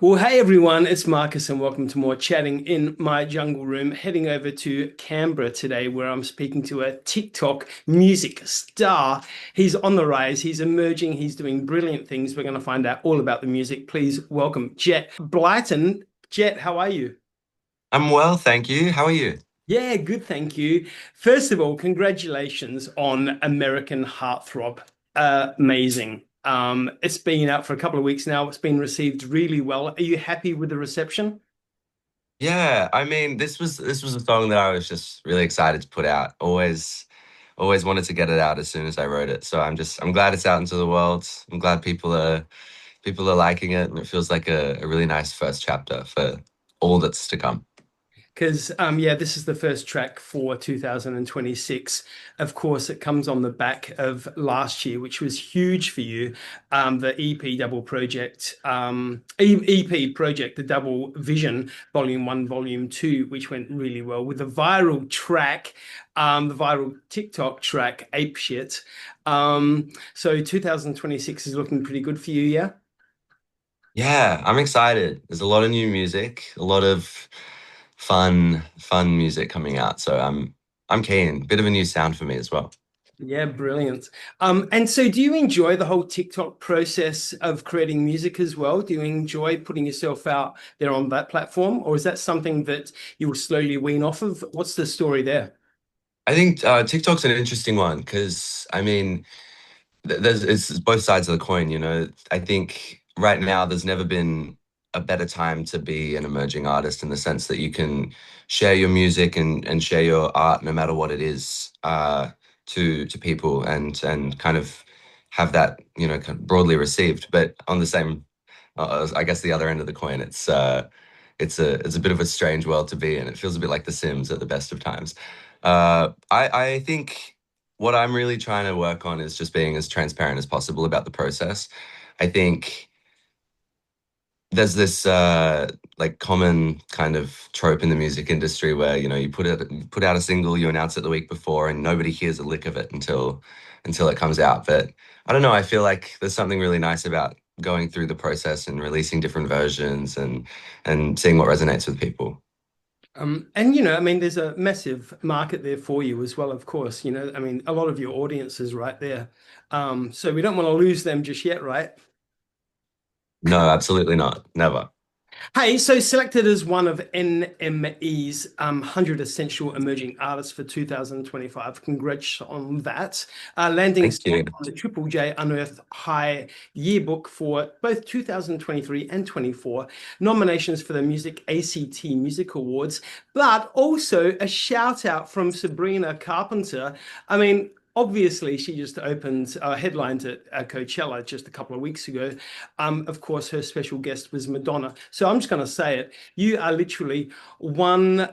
Well, hey everyone, it's Markus, and welcome to more chatting in my jungle room. Heading over to Canberra today, where I'm speaking to a TikTok music star. He's on the rise, he's emerging, he's doing brilliant things. We're going to find out all about the music. Please welcome Jett Blyton. Jett, how are you? I'm well, thank you. How are you? Yeah, good, thank you. First of all, congratulations on American Heartthrob. Amazing. It's been out for a couple of weeks now. It's been received really well. Are you happy with the reception? Yeah, I mean, this was a song that I was just really excited to put out. Always wanted to get it out as soon as I wrote it. So I'm glad it's out into the world. I'm glad people are liking it, and it feels like a really nice first chapter for all that's to come. Because yeah, this is the first track for 2026. Of course, it comes on the back of last year, which was huge for you. The EP double project, EP project, the Double Vision Volume 1, Volume 2, which went really well with the viral track, the viral TikTok track, Ape Shit. So 2026 is looking pretty good for you, yeah? Yeah, I'm excited. There's a lot of new music, a lot of fun music coming out. So I'm keen. Bit of a new sound for me as well. Yeah, brilliant. And so do you enjoy the whole TikTok process of creating music as well? Do you enjoy putting yourself out there on that platform, or is that something that you will slowly wean off of? What's the story there? I think TikTok's an interesting one because I mean, there's it's both sides of the coin, you know. I think right now there's never been a better time to be an emerging artist in the sense that you can share your music and share your art no matter what it is to people and kind of have that kind of broadly received. But on the same, I guess the other end of the coin, it's a bit of a strange world to be in. It feels a bit like The Sims at the best of times. I think what I'm really trying to work on is just being as transparent as possible about the process. I think there's this like common kind of trope in the music industry where you put out a single, you announce it the week before, and nobody hears a lick of it until it comes out. But I don't know. I feel like there's something really nice about going through the process and releasing different versions and seeing what resonates with people. And I mean, there's a massive market there for you as well, of course. I mean, a lot of your audience is right there. So we don't want to lose them just yet, right? No, absolutely not. Never. Hey, so selected as one of NME's 100 Essential Emerging Artists for 2025. Congrats on that. Landing Thank spot you. on the Triple J Unearthed High yearbook for both 2023 and 24. Nominations for the Music ACT Music Awards, but also a shout out from Sabrina Carpenter. I mean, obviously, she just opened, headlined at Coachella just a couple of weeks ago. Of course, her special guest was Madonna. So I'm just going to say it. You are literally one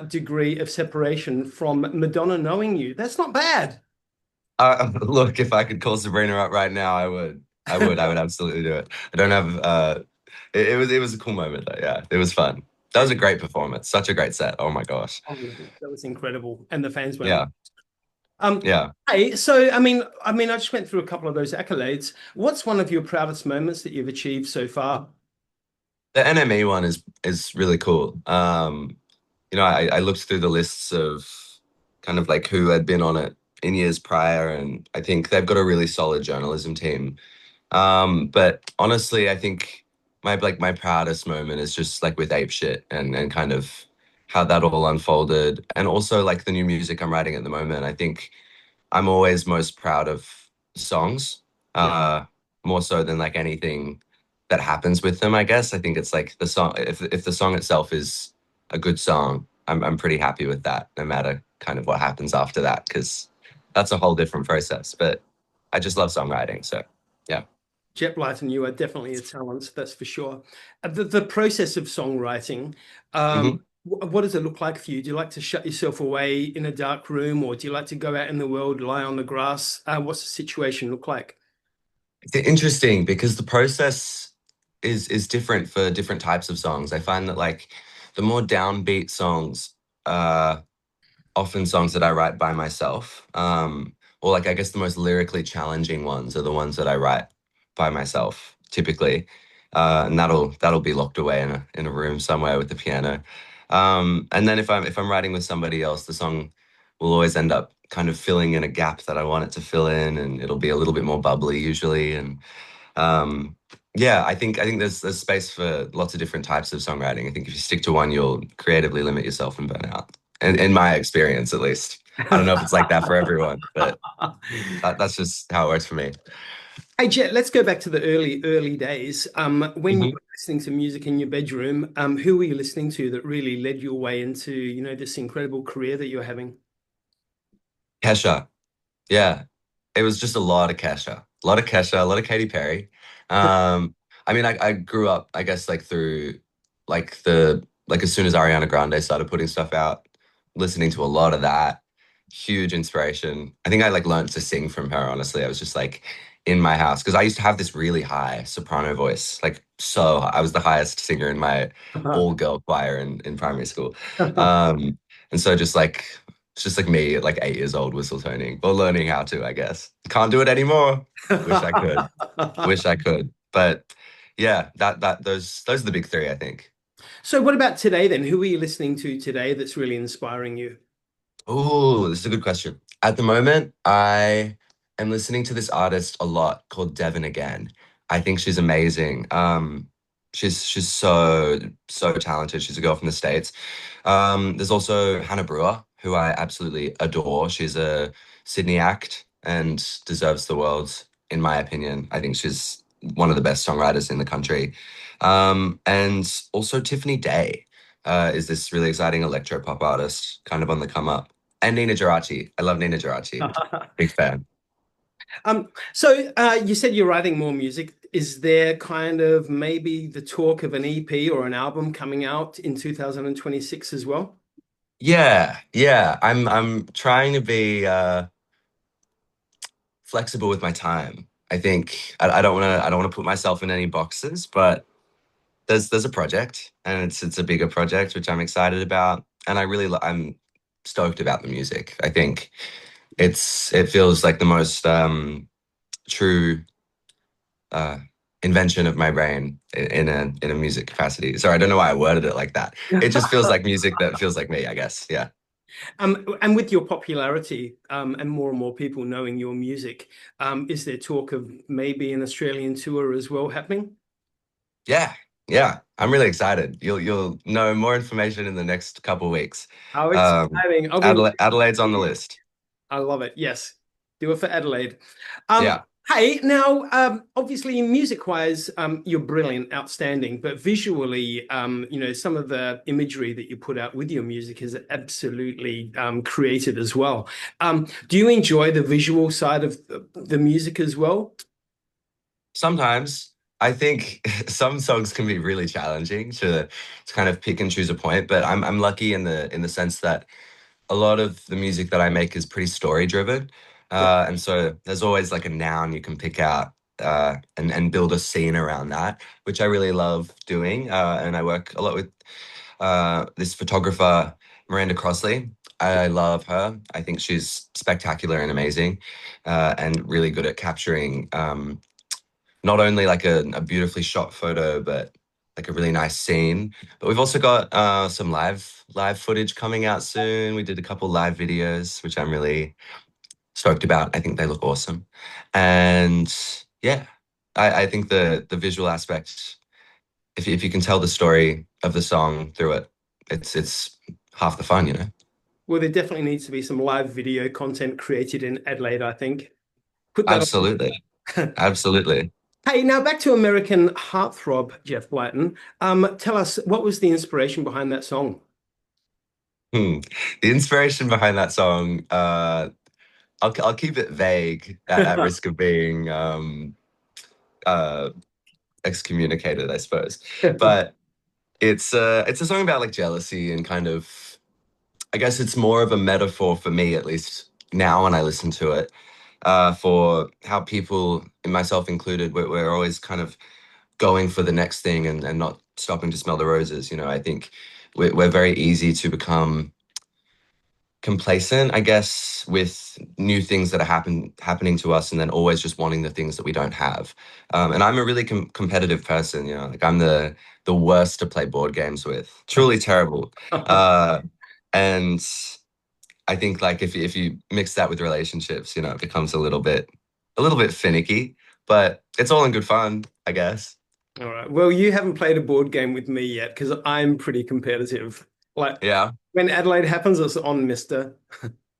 degree of separation from Madonna knowing you. That's not bad. Look, if I could call Sabrina up right now, I would. I would absolutely do it. I don't have. It was a cool moment though. Yeah, it was fun. That was a great performance. Such a great set. Oh my gosh. Oh, that was incredible. And the fans went. Yeah, Um, yeah. hey, so I mean, I just went through a couple of those accolades. What's one of your proudest moments that you've achieved so far? The NME one is really cool. I looked through the lists of kind of like who had been on it in years prior, and I think they've got a really solid journalism team. But honestly, I think my proudest moment is just like with Ape Shit and kind of how that all unfolded, and also like the new music I'm writing at the moment. I think I'm always most proud of songs, Yeah. uh, more so than like anything that happens with them. I guess I think it's like the song. If the song itself is a good song, I'm pretty happy with that, no matter kind of what happens after that, because that's a whole different process. But I just love songwriting, so yeah. Jett Blyton, you are definitely a talent, that's for sure. The process of songwriting, hmm what does it look like for you? Do you like to shut yourself away in a dark room, or do you like to go out in the world, lie on the grass? What's the situation look like? It's interesting because the process is different for different types of songs. I find that like the more downbeat songs are often songs that I write by myself. Or like I guess the most lyrically challenging ones are the ones that I write by myself typically. and that'll be locked away in a room somewhere with the piano. And then if I'm writing with somebody else, the song will always end up kind of filling in a gap that I want it to fill in, and it'll be a little bit more bubbly usually. And um, yeah, I think there's space for lots of different types of songwriting. I think if you stick to one, you'll creatively limit yourself and burn out. And in my experience, at least. I don't know if it's like that for everyone, but that's just how it works for me. Hey, Jet, let's go back to the early days. When you Hmm. were listening to music in your bedroom, who were you listening to that really led your way into, this incredible career that you're having? Kesha. Yeah, it was just a lot of Kesha, a lot of Kesha, a lot of Katy Perry. I mean, I grew up, I guess, like through like as soon as Ariana Grande started putting stuff out, listening to a lot of that. Huge inspiration. I think I like learned to sing from her, honestly. I was just like in my house because I used to have this really high soprano voice, like so I was the highest singer in my all girl choir in primary school. And so it's just like me at like 8 years old whistle toning or learning how to, I guess. Can't do it anymore. Wish I could. Wish I could. But yeah, those are the big three, I think. So, what about today then? Who are you listening to today that's really inspiring you? Oh, this is a good question. At the moment, I am listening to this artist a lot called Devin Again. I think she's amazing. She's so talented. She's a girl from the States. There's also Hannah Brewer, who I absolutely adore. She's a Sydney act and deserves the world, in my opinion. I think she's one of the best songwriters in the country. And also Tiffany Day is this really exciting electro pop artist, kind of on the come up. And Nina Geraci. I love Nina Geraci. Big fan. So you said you're writing more music. Is there kind of maybe the talk of an EP or an album coming out in 2026 as well? Yeah, yeah. I'm trying to be flexible with my time. I think I don't want to put myself in any boxes, but there's a project and it's a bigger project which I'm excited about, and I'm stoked about the music. I think it feels like the most true uh, invention of my brain in a music capacity. Sorry, I don't know why I worded it like that. It just feels like music that feels like me, I guess. Yeah. And with your popularity, and more people knowing your music, is there talk of maybe an Australian tour as well happening? Yeah. Yeah. I'm really excited. You'll know more information in the next couple weeks. Oh, Um, exciting. I'll be Adelaide's on the list. I love it. Yes. Do it for Adelaide. Um, Yeah. hey, now, obviously, music-wise, you're brilliant, outstanding, but visually, some of the imagery that you put out with your music is absolutely created as well. Do you enjoy the visual side of the music as well? Sometimes I think some songs can be really challenging to kind of pick and choose a point, but I'm lucky in the sense that a lot of the music that I make is pretty story driven. Yeah. And so there's always like a noun you can pick out and build a scene around that, which I really love doing. And I work a lot with this photographer, Miranda Crossley. I love her. I think she's spectacular and amazing, and really good at capturing not only like a beautifully shot photo, but like a really nice scene. But we've also got some live footage coming out soon. We did a couple live videos, which I'm really stoked about. I think they look awesome. And yeah, I think the visual aspect, if you can tell the story of the song through it, it's half the fun, you know? Well, there definitely needs to be some live video content created in Adelaide, I think. Put that Absolutely. on. Absolutely. Hey, now back to American Heartthrob, Jett Blyton. Tell us, what was the inspiration behind that song? Hmm. The inspiration behind that song, I'll keep it vague at risk of being uh, excommunicated, I suppose. But it's a song about like jealousy and kind of, I guess it's more of a metaphor for me, at least now when I listen to it, for how people, and myself included, we're always kind of going for the next thing and not stopping to smell the roses. You know, I think we're very easy to become complacent, I guess, with new things that are happening to us, and then always just wanting the things that we don't have. And I'm a really competitive person, you know, like I'm the worst to play board games with, truly terrible. Uh, and I think like if you mix that with relationships, you know, it becomes a little bit finicky, but it's all in good fun, I guess. All right. Well, you haven't played a board game with me yet because I'm pretty competitive. Like Yeah. when Adelaide happens, it's on, mister.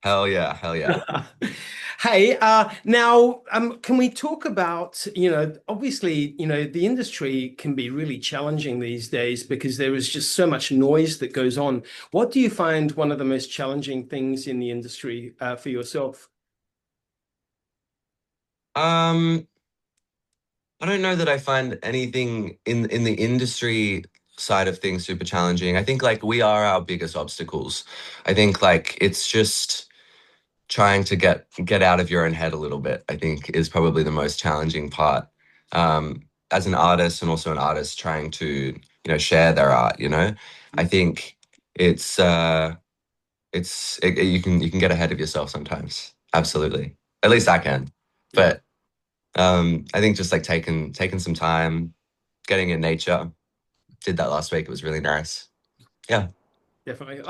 Hell yeah. Hell yeah. Hey, now, can we talk about, obviously, the industry can be really challenging these days because there is just so much noise that goes on. What do you find one of the most challenging things in the industry, for yourself? Um, I don't know that I find anything in the industry side of things super challenging. I think like we are our biggest obstacles. I think like it's just trying to get out of your own head a little bit, I think is probably the most challenging part. As an artist and also an artist trying to, you know, share their art, you know. I think it's you can get ahead of yourself sometimes. Absolutely. At least I can. Yeah, But I think just like taking some time, getting in nature. Did that last week. It was really nice. Yeah. definitely.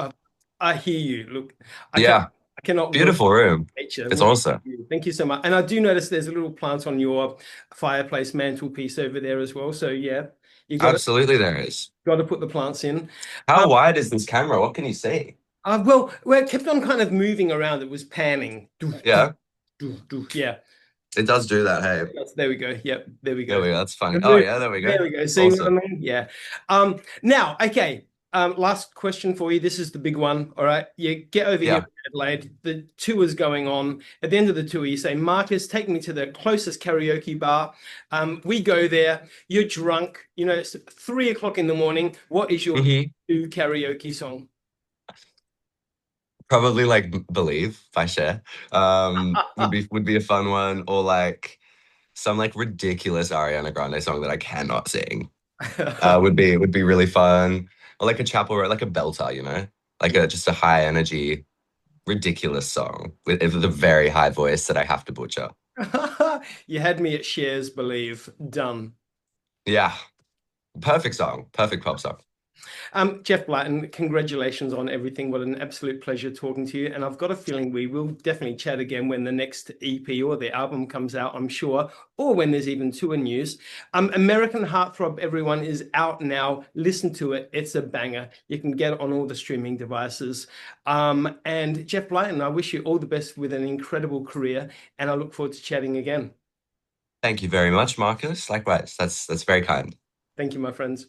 I hear you. Look, I can Yeah. I cannot work Beautiful room. with nature It's more awesome. than you. Thank you so much. And I do notice there's a little plant on your fireplace mantelpiece over there as well. So yeah, you Absolutely there is. got to put the plants in. How Um, wide is this camera? What can you see? well, it kept on kind of moving around. It was panning. Doof, doof, Yeah, doof, doof. Yeah. it does do that. Hey, There we go. Yep, there we there go. we go. That's funny. Oh Remove- yeah, there we go. There we go. See what I Awesome. mean? Yeah. Now, okay. Last question for you. This is the big one. All right. You get over here Yeah. to Adelaide. The tour's going on. At the end of the tour, you say, Marcus, take me to the closest karaoke bar. We go there. You're drunk. It's 3 o'clock in the morning. What is your hmm go-to karaoke song? Probably like Believe by Cher. Would be a fun one, or like some like ridiculous Ariana Grande song that I cannot sing. Would be really fun. Or like a chapel or like a belter, you know, like a just a high energy, ridiculous song with a very high voice that I have to butcher. You had me at Cher's Believe. Done. Yeah, perfect song, perfect pop song. Jett Blyton, congratulations on everything. What an absolute pleasure talking to you. And I've got a feeling we will definitely chat again when the next EP or the album comes out, I'm sure, or when there's even tour news. American Heartthrob, everyone, is out now. Listen to it. It's a banger. You can get it on all the streaming devices. And Jett Blyton, I wish you all the best with an incredible career. And I look forward to chatting again. Thank you very much, Marcus. Likewise, that's very kind. Thank you, my friends.